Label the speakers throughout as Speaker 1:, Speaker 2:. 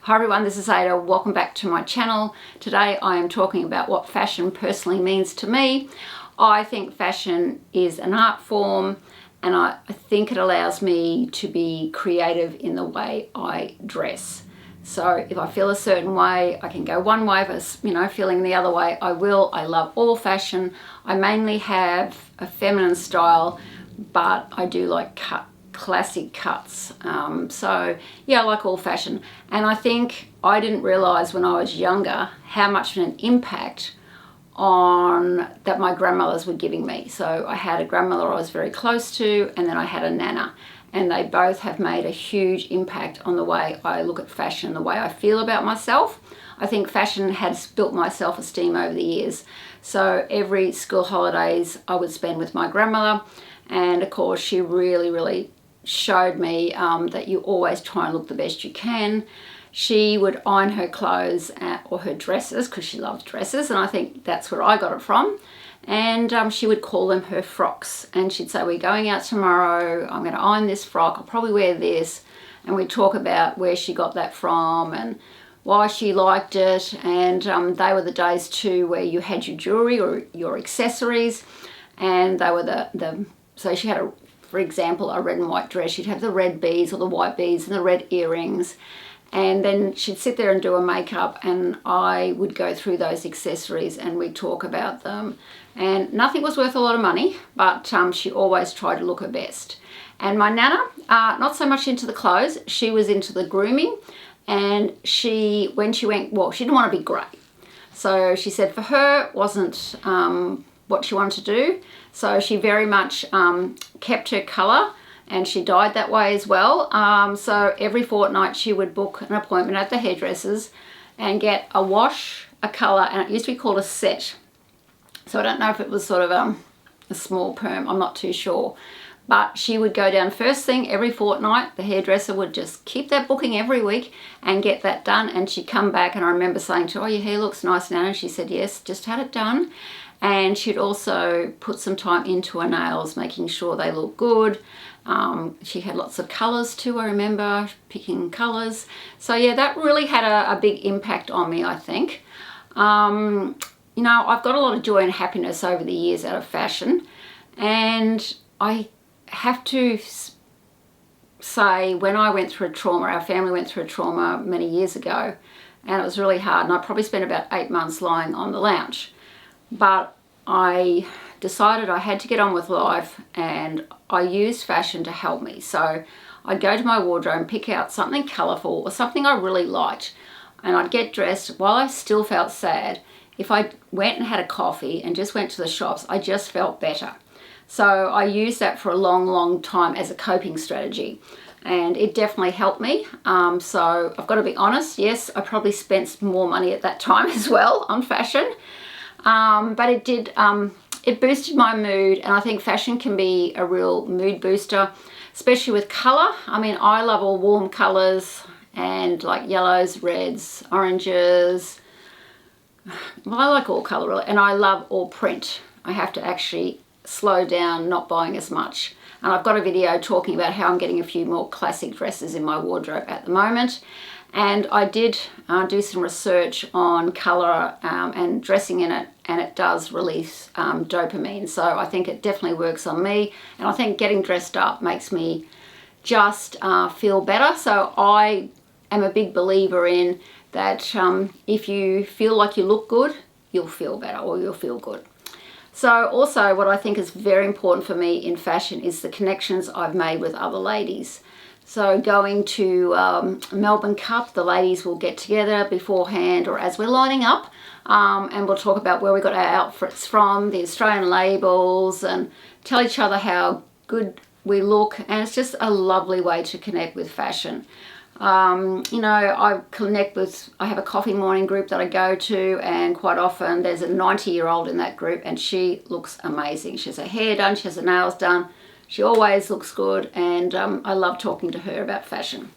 Speaker 1: Hi everyone, this is Ada. Welcome back to my channel. Today I am talking about what fashion personally means to me. I think fashion is an art form, and I think it allows me to be creative in the way I dress. So if I feel a certain way, I can go one way. If I'm, feeling the other way, I will. I love all fashion. I mainly have a feminine style, but I do like classic cuts. So yeah, I like all fashion. And I think I didn't realize when I was younger how much of an impact that my grandmothers were giving me. So I had a grandmother I was very close to, and then I had a nana, and they both have made a huge impact on the way I look at fashion, the way I feel about myself. I think fashion has built my self-esteem over the years. So every school holidays I would spend with my grandmother, and of course she really showed me that you always try and look the best you can. She would iron her clothes or her dresses, because she loved dresses, and I think that's where I got it from. And she would call them her frocks, and she'd say, we're going out tomorrow, I'm going to iron this frock, I'll probably wear this. And we'd talk about where she got that from and why she liked it. And they were the days too where you had your jewellery or your accessories, and they were so she had for example, a red and white dress. She'd have the red beads or the white beads and the red earrings. And then she'd sit there and do her makeup, and I would go through those accessories and we'd talk about them. And nothing was worth a lot of money, but she always tried to look her best. And my nana, not so much into the clothes, she was into the grooming. And when she went, well, she didn't want to be grey. So she said for her, wasn't what she wanted to do. So she very much kept her colour, and she dyed that way as well. So every fortnight she would book an appointment at the hairdressers and get a wash, a colour, and it used to be called a set. So I don't know if it was sort of a small perm, I'm not too sure. But she would go down first thing every fortnight. The hairdresser would just keep that booking every week and get that done. And she'd come back, and I remember saying to her, oh, your hair looks nice now. And she said, yes, just had it done. And she'd also put some time into her nails, making sure they look good. She had lots of colours too, I remember picking colours. So yeah, that really had a big impact on me, I think. I've got a lot of joy and happiness over the years out of fashion. And I have to say, when I went through a trauma, our family went through a trauma many years ago, and it was really hard. And I probably spent about 8 months lying on the lounge. But I decided I had to get on with life, and I used fashion to help me. So I'd go to my wardrobe and pick out something colourful or something I really liked, and I'd get dressed while I still felt sad. If I went and had a coffee and just went to the shops, I just felt better. So I used that for a long time as a coping strategy, and it definitely helped me. So I've got to be honest, yes, I probably spent more money at that time as well on fashion. But it did, it boosted my mood, and I think fashion can be a real mood booster, especially with colour. I mean, I love all warm colours, and like yellows, reds, oranges. Well, I like all colour really, and I love all print. I have to actually slow down not buying as much. And I've got a video talking about how I'm getting a few more classic dresses in my wardrobe at the moment. And I did do some research on colour and dressing in it, and it does release dopamine. So I think it definitely works on me, and I think getting dressed up makes me just feel better. So I am a big believer in that if you feel like you look good, you'll feel better, or you'll feel good. So also what I think is very important for me in fashion is the connections I've made with other ladies. So going to Melbourne Cup, the ladies will get together beforehand or as we're lining up, and we'll talk about where we got our outfits from, the Australian labels, and tell each other how good we look. And it's just a lovely way to connect with fashion. I have a coffee morning group that I go to, and quite often there's a 90-year-old in that group, and she looks amazing. She has her hair done, she has her nails done. She always looks good, and I love talking to her about fashion.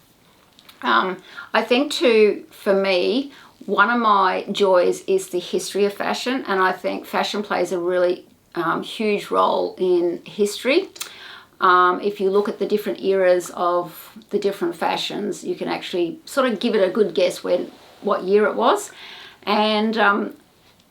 Speaker 1: I think too, for me, one of my joys is the history of fashion, and I think fashion plays a really huge role in history. If you look at the different eras of the different fashions, you can actually sort of give it a good guess what year it was. And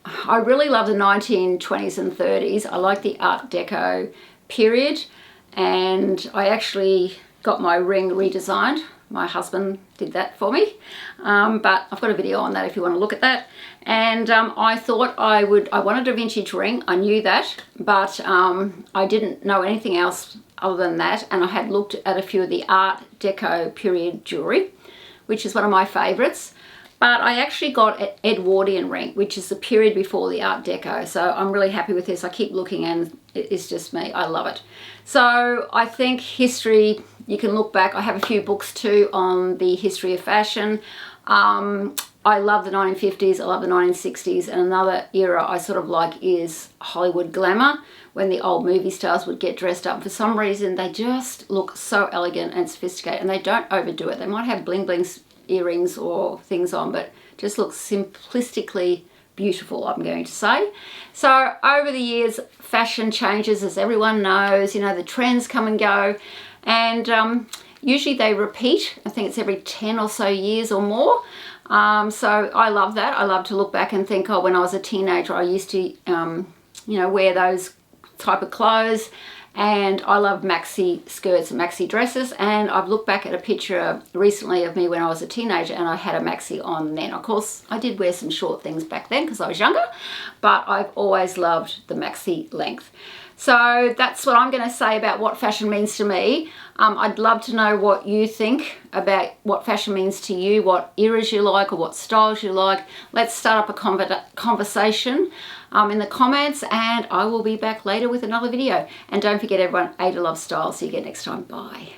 Speaker 1: I really love the 1920s and 30s. I like the Art Deco period, and I actually got my ring redesigned. My husband did that for me, but I've got a video on that if you want to look at that. And I thought I wanted a vintage ring, I knew that, but I didn't know anything else other than that, and I had looked at a few of the Art Deco period jewellery, which is one of my favourites. But I actually got an Edwardian ring, which is the period before the Art Deco. So I'm really happy with this. I keep looking and it's just me. I love it. So I think history, you can look back. I have a few books too on the history of fashion. I love the 1950s. I love the 1960s. And another era I sort of like is Hollywood glamour, when the old movie stars would get dressed up. For some reason, they just look so elegant and sophisticated, and they don't overdo it. They might have bling blings, earrings or things on, but just looks simplistically beautiful, I'm going to say. So over the years, fashion changes, as everyone knows. You know, the trends come and go, and usually they repeat. I think it's every 10 or so years or more. So I love that. I love to look back and think, oh, when I was a teenager, I used to, you know, wear those type of clothes. And I love maxi skirts and maxi dresses, and I've looked back at a picture recently of me when I was a teenager and I had a maxi on then. Of course, I did wear some short things back then because I was younger, but I've always loved the maxi length. So that's what I'm going to say about what fashion means to me. I'd love to know what you think about what fashion means to you, what eras you like or what styles you like. Let's start up a conversation in the comments, and I will be back later with another video. And don't forget everyone, A to love style. See you again next time. Bye.